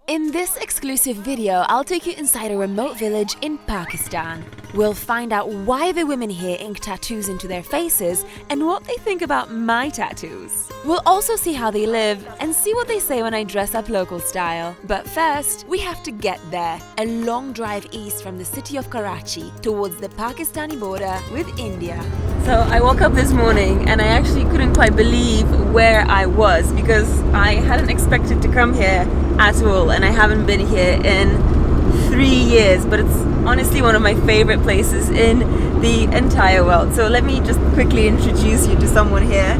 In this exclusive video, I'll take you inside a remote village in Pakistan. We'll find out why the women here ink tattoos into their faces and what they think about my tattoos. We'll also see how they live and see what they say when I dress up local style. But first, we have to get there. A long drive east from the city of Karachi towards the Pakistani border with India. So I woke up this morning and I actually couldn't quite believe where I was because I hadn't expected to come here at all, and I haven't been here in 3 years, but it's honestly one of my favorite places in the entire world. So let me just quickly introduce you to someone here.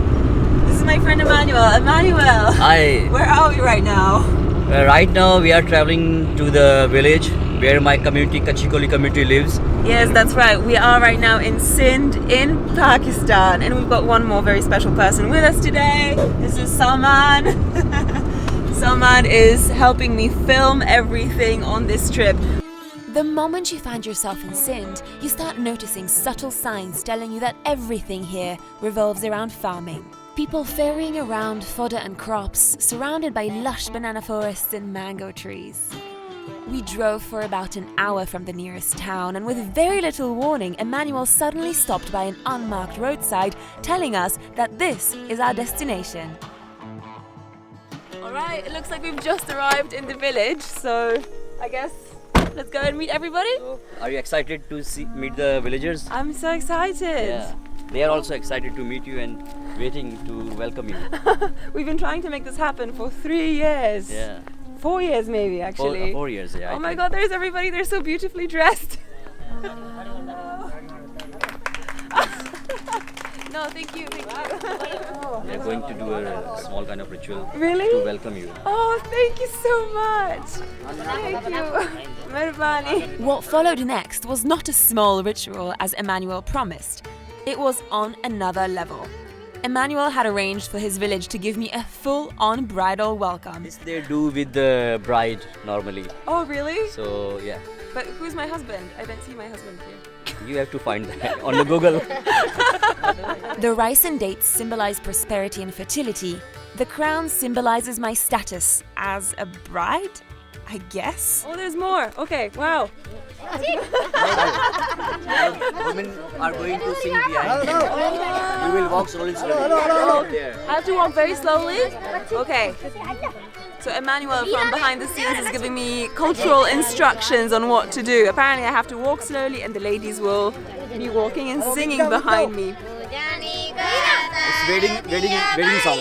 This is my friend Emmanuel. Emmanuel! Hi! Where are we right now? Right now we are traveling to the village where my community, Kachi Koli community lives. Yes, that's right. We are right now in Sindh in Pakistan, and we've got one more very special person with us today. This is Salman. Salman is helping me film everything on this trip. The moment you find yourself in Sindh, you start noticing subtle signs telling you that everything here revolves around farming. People ferrying around fodder and crops, surrounded by lush banana forests and mango trees. We drove for about an hour from the nearest town, and with very little warning, Emmanuel suddenly stopped by an unmarked roadside, telling us that this is our destination. Alright, it looks like we've just arrived in the village, so I guess let's go and meet everybody. So, are you excited to meet the villagers? I'm so excited. Yeah, they are also excited to meet you and waiting to welcome you. We've been trying to make this happen for 3 years. Yeah. 4 years maybe, actually. 4 years, yeah. Oh my god, there's everybody, they're so beautifully dressed. No, thank you. We are going to do a small kind of ritual Really? to welcome you. Oh, thank you so much. Thank you. Mehrabani. What followed next was not a small ritual as Emmanuel promised. It was on another level. Emmanuel had arranged for his village to give me a full-on bridal welcome. This they do with the bride normally. Oh, really? So, yeah. But who's my husband? I don't see my husband here. You have to find that on the Google. The rice and dates symbolize prosperity and fertility. The crown symbolizes my status as a bride, I guess. Oh, there's more. Okay, wow. Women are going to sing behind you. You will walk slowly. There. I have to walk very slowly? Okay. So Emmanuel from behind the scenes is giving me cultural instructions on what to do. Apparently I have to walk slowly and the ladies will be walking and singing behind me. It's wedding song.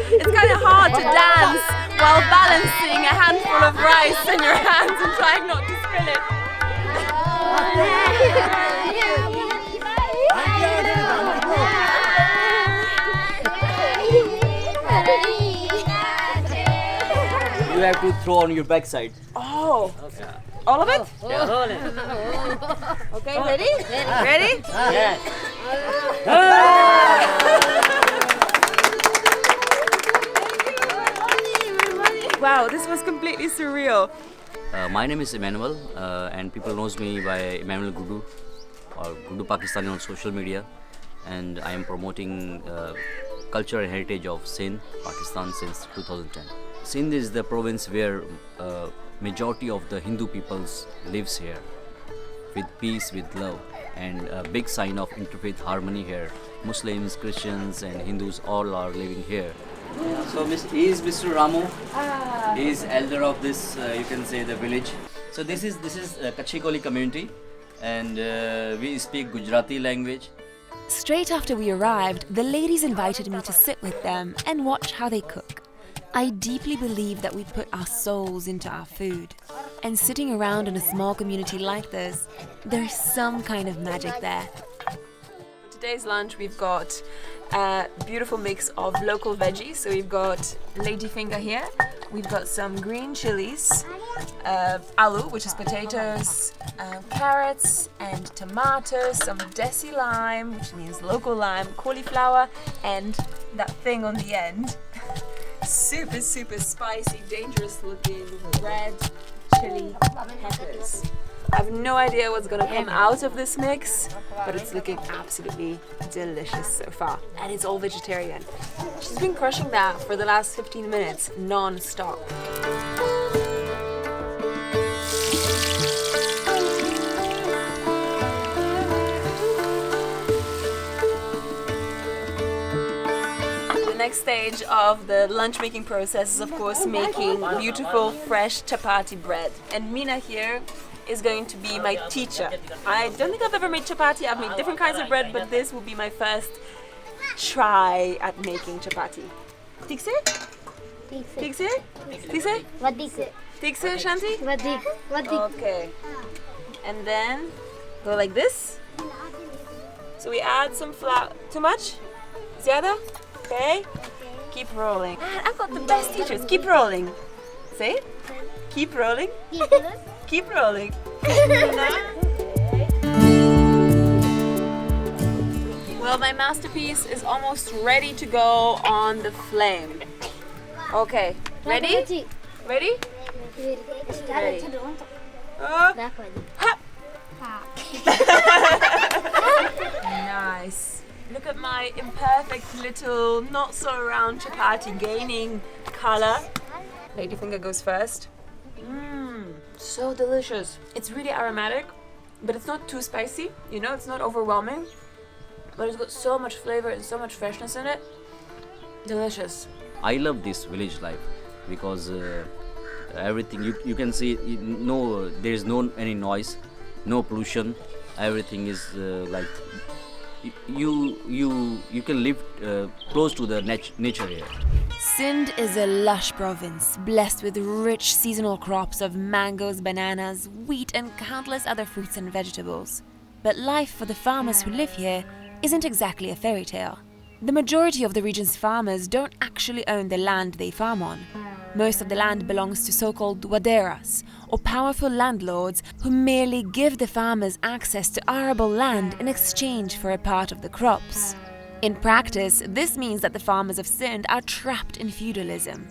It's kind of hard to dance while balancing a handful of rice in your hands and trying not to spill it. You have to throw on your backside. Oh, Okay. all of it? Yeah. Okay, ready? Ready? Yes. Wow, this was completely surreal. My name is Emmanuel, and people knows me by Emmanuel Gudu or Gudu Pakistani on social media, and I am promoting culture and heritage of Sindh, Pakistan since 2010. Sindh is the province where majority of the Hindu peoples lives here, with peace, with love, and a big sign of interfaith harmony here. Muslims, Christians, and Hindus all are living here. So he is Mr. Ramu. He is elder of this, you can say, the village. So this is Kachi Koli community, and we speak Gujarati language. Straight after we arrived, the ladies invited me to sit with them and watch how they cook. I deeply believe that we put our souls into our food. And sitting around in a small community like this, there's some kind of magic there. For today's lunch, we've got a beautiful mix of local veggies. So we've got ladyfinger here, we've got some green chilies, aloo, which is potatoes, carrots and tomatoes, some desi lime, which means local lime, cauliflower, and that thing on the end. super, super spicy, dangerous looking red chili peppers. I have no idea what's gonna come out of this mix, but it's looking absolutely delicious so far. And it's all vegetarian. She's been crushing that for the last 15 minutes, non-stop. The next stage of the lunch making process is of course making beautiful fresh chapati bread. And Mina here is going to be my teacher. I don't think I've ever made chapati. I've made different kinds of bread, but this will be my first try at making chapati. Tikse? Tikse? Tikse? What is it? Tikse, Shanti? What Okay. And then go like this. So we add some flour. Too much? Zyada? Okay. Keep rolling. Man, I've got the best teachers. Keep rolling. Say? Keep rolling. Keep rolling. Well, my masterpiece is almost ready to go on the flame. Okay, ready? Ready? Ready. Ha! Nice. Look at my imperfect little, not so round chapati gaining color. Lady finger goes first. So delicious. It's really aromatic, but it's not too spicy, you know, it's not overwhelming. But it's got so much flavor and so much freshness in it. Delicious. I love this village life because everything you can see, there is no any noise, no pollution. Everything is like you can live close to the nature here. Sindh is a lush province, blessed with rich seasonal crops of mangoes, bananas, wheat and countless other fruits and vegetables. But life for the farmers who live here isn't exactly a fairy tale. The majority of the region's farmers don't actually own the land they farm on. Most of the land belongs to so-called waderas, or powerful landlords who merely give the farmers access to arable land in exchange for a part of the crops. In practice, this means that the farmers of Sindh are trapped in feudalism,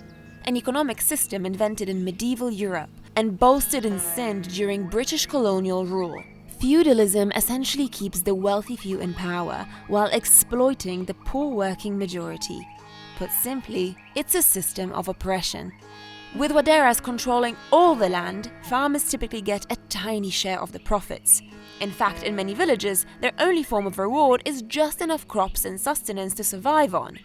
an economic system invented in medieval Europe and bolstered in Sindh during British colonial rule. Feudalism essentially keeps the wealthy few in power while exploiting the poor working majority. Put simply, it's a system of oppression. With waderas controlling all the land, farmers typically get a tiny share of the profits. In fact, in many villages, their only form of reward is just enough crops and sustenance to survive on.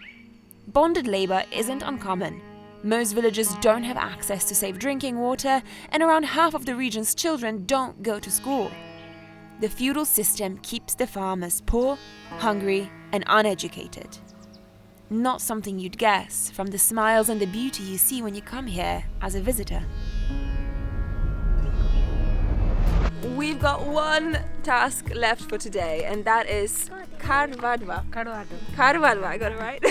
Bonded labor isn't uncommon. Most villages don't have access to safe drinking water, and around half of the region's children don't go to school. The feudal system keeps the farmers poor, hungry, and uneducated. Not something you'd guess from the smiles and the beauty you see when you come here as a visitor. We've got one task left for today, and that is karwadwa. Karwadwa, I got it right?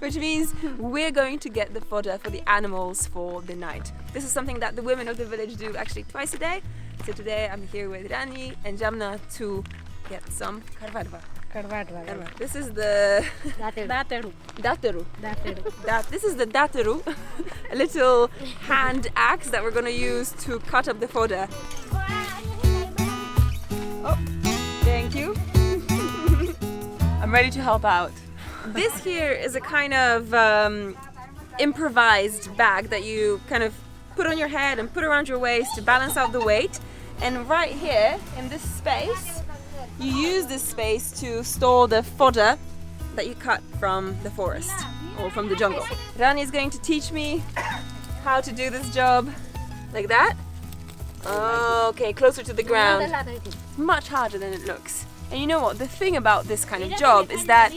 Which means we're going to get the fodder for the animals for the night. This is something that the women of the village do actually twice a day. So today I'm here with Rani and Jamna to get some karwadwa. This is the dateru. This is the dateru, a little hand axe that we're going to use to cut up the fodder. Oh, thank you. I'm ready to help out. This here is a kind of improvised bag that you kind of put on your head and put around your waist to balance out the weight. And right here in this space, you use this space to store the fodder that you cut from the forest or from the jungle. Rani is going to teach me how to do this job like that. Okay, closer to the ground. It's much harder than it looks. And you know what? The thing about this kind of job is that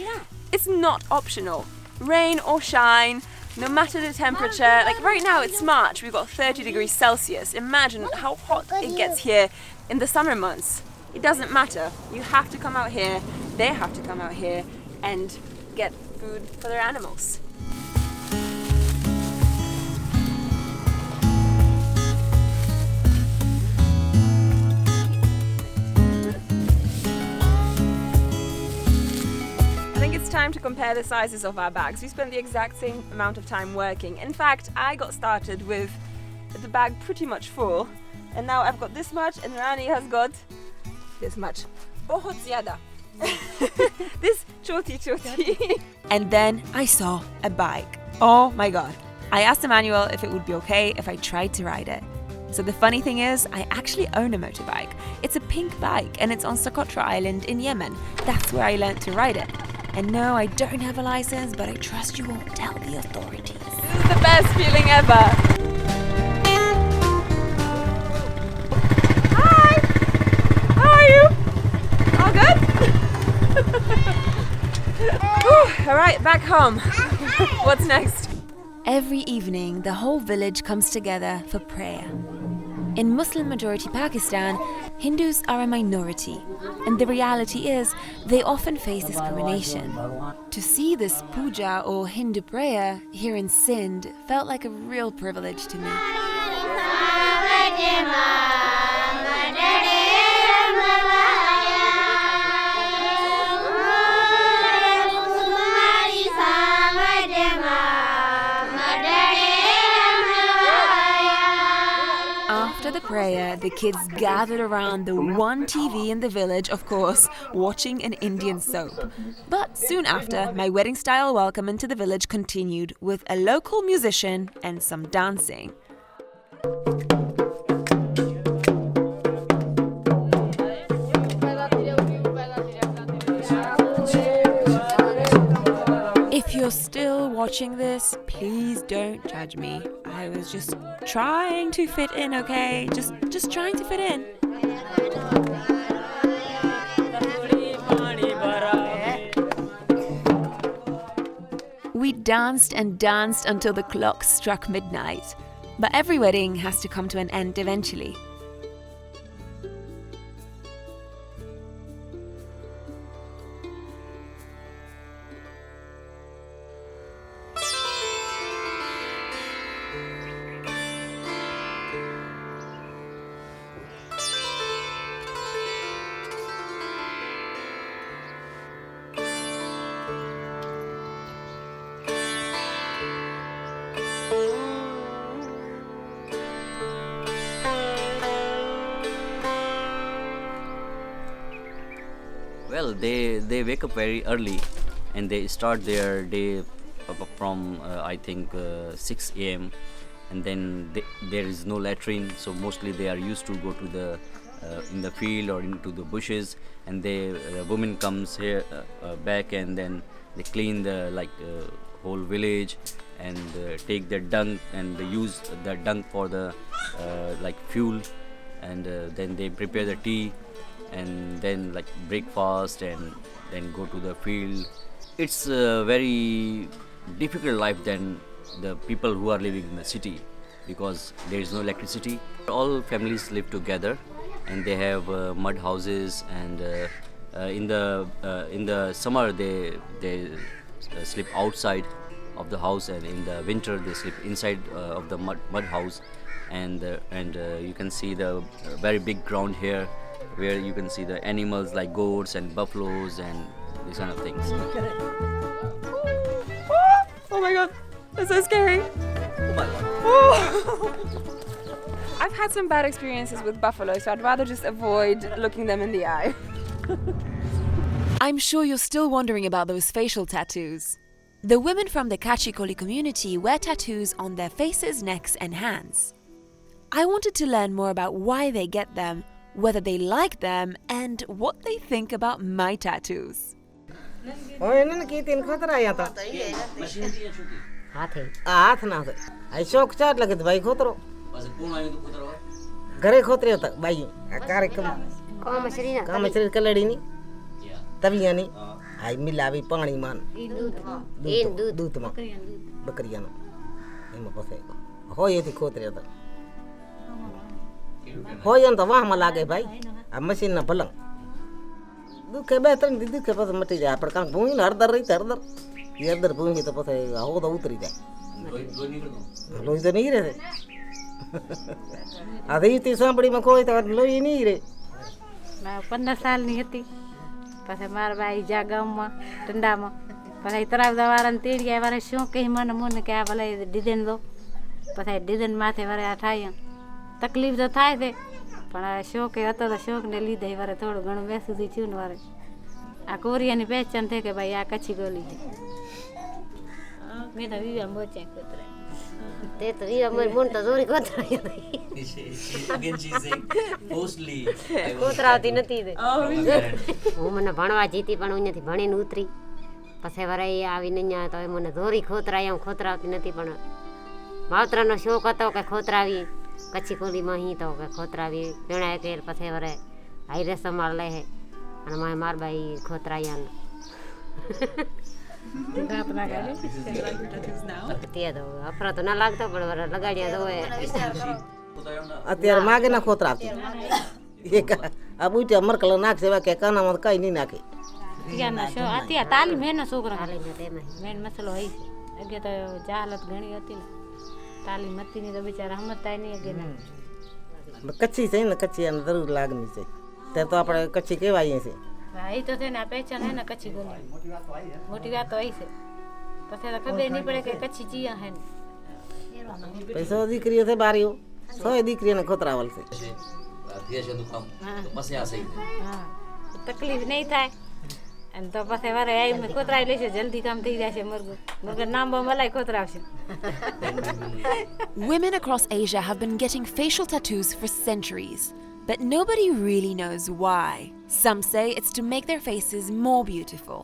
it's not optional. Rain or shine, no matter the temperature. Like right now it's March, we've got 30 degrees Celsius. Imagine how hot it gets here in the summer months. It doesn't matter. You have to come out here, they have to come out here and get food for their animals. time to compare the sizes of our bags. We spent the exact same amount of time working. In fact, I got started with the bag pretty much full, and now I've got this much, and Rani has got this much. Bahut zyada. This choti. And then I saw a bike. Oh my god. I asked Emmanuel if it would be okay if I tried to ride it. So the funny thing is, I actually own a motorbike. It's a pink bike and it's on Socotra Island in Yemen. That's where I learned to ride it. And no, I don't have a license, but I trust you won't tell the authorities. This is the best feeling ever. Hi! How are you? All good? Alright, back home. What's next? Every evening, the whole village comes together for prayer. In Muslim-majority Pakistan, Hindus are a minority, and the reality is they often face discrimination. To see this puja or Hindu prayer here in Sindh felt like a real privilege to me. After the prayer, the kids gathered around the one TV in the village, of course, watching an Indian soap. But soon after, my wedding-style welcome into the village continued with a local musician and some dancing. If you're still watching this, please don't judge me. I was just trying to fit in, okay? Just trying to fit in. We danced and danced until the clock struck midnight. But every wedding has to come to an end eventually. Well, they wake up very early and they start their day from I think 6 a.m. and then there is no latrine, so mostly they are used to go to the in the field or into the bushes, and the woman comes here back, and then they clean the whole village and take their dung, and they use the dung for the fuel, and then they prepare the tea and then breakfast and then go to the field. It's a very difficult life than the people who are living in the city, because there is no electricity. All families live together and they have mud houses, and in the summer they sleep outside of the house, and in the winter they sleep inside of the mud house, and you can see the very big ground here where you can see the animals like goats and buffaloes and these kind of things. Oh my god, that's so scary. Oh my god. Oh. I've had some bad experiences with buffalo, so I'd rather just avoid looking them in the eye. I'm sure you're still wondering about those facial tattoos. The women from the Kachi Koli community wear tattoos on their faces, necks and hands. I wanted to learn more about why they get them, whether they like them, and what they think about my tattoos. हो जान तो वहाँ लागे भाई अब machine ना पलंग दुखे बेहतर नहीं दुखे बस मटी जाए पर काम भूमि हर दर रही हर दर ये दर भूमि तो पता है हो तो उतरी जाए लोई तो नहीं रहे आधे तीसरा बड़ी मखोई तो लोई नहीं रहे मैं 15 साल नहीं थी पास मार भाई जागा में ठंडा में પછી તરાવદાવાળાને તેડીયા વારે શું કહી મને કે આ ભલે ડિઝાઇન દો પછી ડિઝાઇન માથે વારે આ થાય તકલીફ તો થાય છે પણ આ શોખ હતો તો શોખને લીધે વારે થોડું ઘણું બેસું થયું ને વારે આ કોરિયાની પહેચાન થઈ કે ભાઈ આ કચ્છી ગોલી છે મેં તો વિવા મોચ્યા કૂતરા તે તો વિવા મોર મોન તો દોરી કોતરાઈ કોતરાવતી નથી હું મને ભણવા જીતી પણ હું નથી ભણીને ઉતરી પછી વરે આવીને અહીંયા તો મને દોરી ખોતરાઈ હું ખોતરાવતી નથી પણ માવતરાનો શોખ હતો કે ખોતરાવી કચ્છી કોલીમાં અહીં તો કે ખોતરાવી પીણાય કે પછી વરે હાઈરે સંભાળ લે અને મારે માર બાઈ ખોતરાયા અફરા તો ના લાગતો પણ લગાડ્યા તો અત્યારે માગે ના ખોતરાવતી એક આ બુટી મરકલ નાખશે કે કાનામાં કઈ નહીં નાખે અત્યારે તાલીમ હે ને છોકરા મેન મસલો હોય છે અગે તો જાલત ઘણી હતી ને તાલીમ હતી ને તો બિચારા સમજતા નહીં અગે કચ્છી છે ને કચ્છી એને જરૂર લાગણી છે ત્યારે તો આપણે કચ્છી કહેવાય છે એ તો છે ને આ પહેચાન હે ને કચ્છી ગોલી મોટી વાત તો હોય છે પછી તો ખબર નહીં પડે કે કચ્છી ચીયા હે ને પૈસા દીકરીઓ છે બારીઓ 100 દીકરીઓને ખોતરાવલ છે તકલીફ નહીં થાય અને તો પછી વારે આવી મેં ખોતરાવી લેશે જલ્દી કામ થઈ જશે મગર નામ મલાઈ ખોતરાવશે Women across Asia have been getting facial tattoos for centuries, but nobody really knows why. Some say it's to make their faces more beautiful.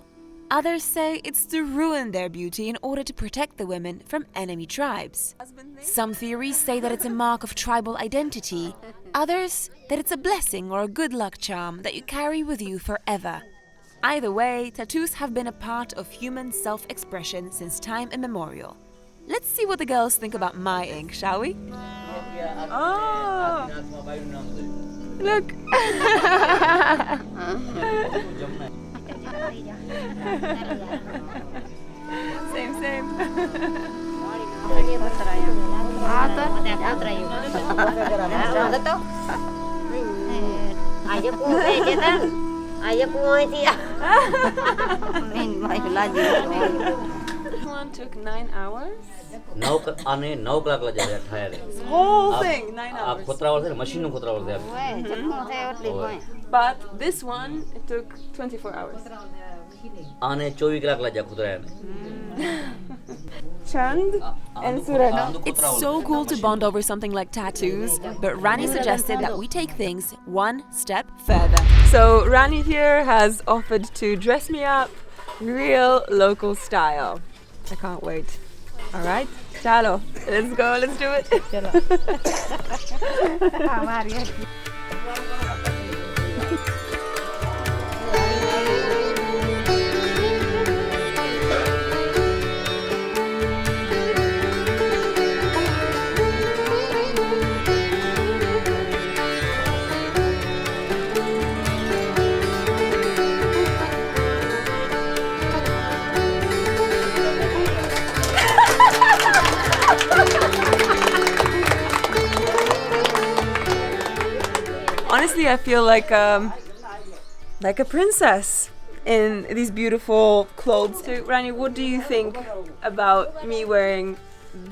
Others say it's to ruin their beauty in order to protect the women from enemy tribes. Some theories say that it's a mark of tribal identity, others that it's a blessing or a good luck charm that you carry with you forever. Either way, tattoos have been a part of human self-expression since time immemorial. Let's see what the girls think about my ink, shall we? Oh! Look! Same. One took 9 hours. 9 કલાક લાગ્યા ઠાયરે Whole thing 9 આ hours. ખોતરાવળ છે ને મશીનનું ખોતરાવળ છે But this one it took 24 hours. આને 24 કલાક લાગ્યા ખોતરાયાને Chand and Suraj. It's so cool to bond over something like tattoos, but Rani suggested that we take things one step further. So Rani here has offered to dress me up real local style. I can't wait. All right, chalo, let's go, let's do it. Honestly, I feel like a princess in these beautiful clothes. So, Rani, what do you think about me wearing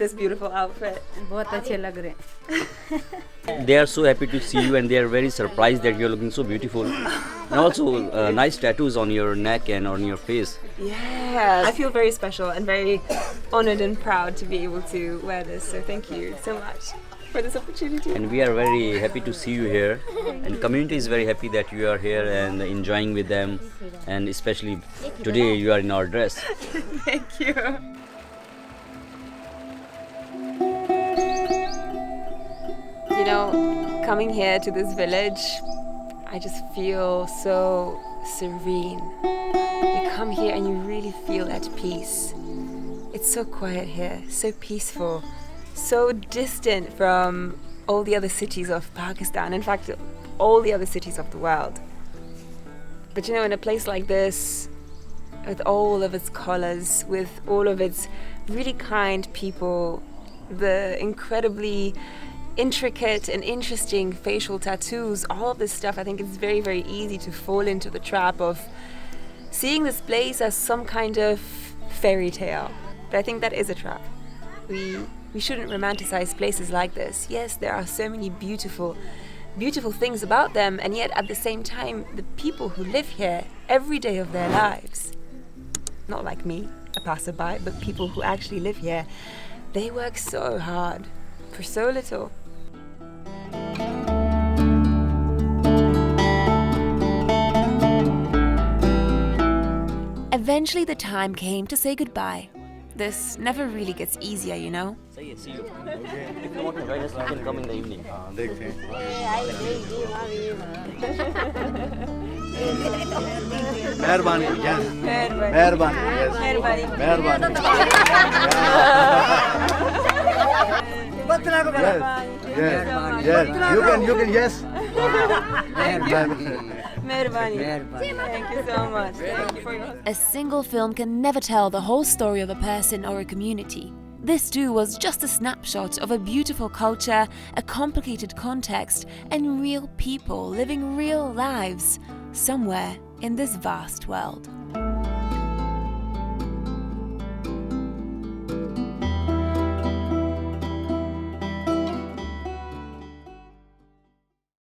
this beautiful outfit? बहुत अच्छे लग रहे हैं They are so happy to see you and they are very surprised that you are looking so beautiful. And also nice tattoos on your neck and on your face. Yeah, I feel very special and very honored and proud to be able to wear this. So thank you so much for this opportunity. And we are very happy to see you here. And community is very happy that you are here and enjoying with them. And especially today you are in our dress. Thank you. You know, coming here to this village, I just feel so serene. You come here and you really feel at peace. It's so quiet here, so peaceful, so distant from all the other cities of Pakistan, in fact, all the other cities of the world. But you know, in a place like this, with all of its colors, with all of its really kind people, the incredibly intricate and interesting facial tattoos, all of this stuff, I think it's very, very easy to fall into the trap of seeing this place as some kind of fairy tale. But I think that is a trap. We shouldn't romanticize places like this. Yes, there are so many beautiful things about them, and yet at the same time, the people who live here every day of their lives, not like me, a passerby, but people who actually live here, they work so hard for so little. Eventually the time came to say goodbye. This never really gets easier, you know? See you. If you want to join us, you can come in the evening. Mehrbani, yes. Mehrbani, yes. Mehrbani. Yes. You can, yes. Thank you so much. Thank you for your... A single film can never tell the whole story of a person or a community. This too was just a snapshot of a beautiful culture, a complicated context, and real people living real lives somewhere in this vast world.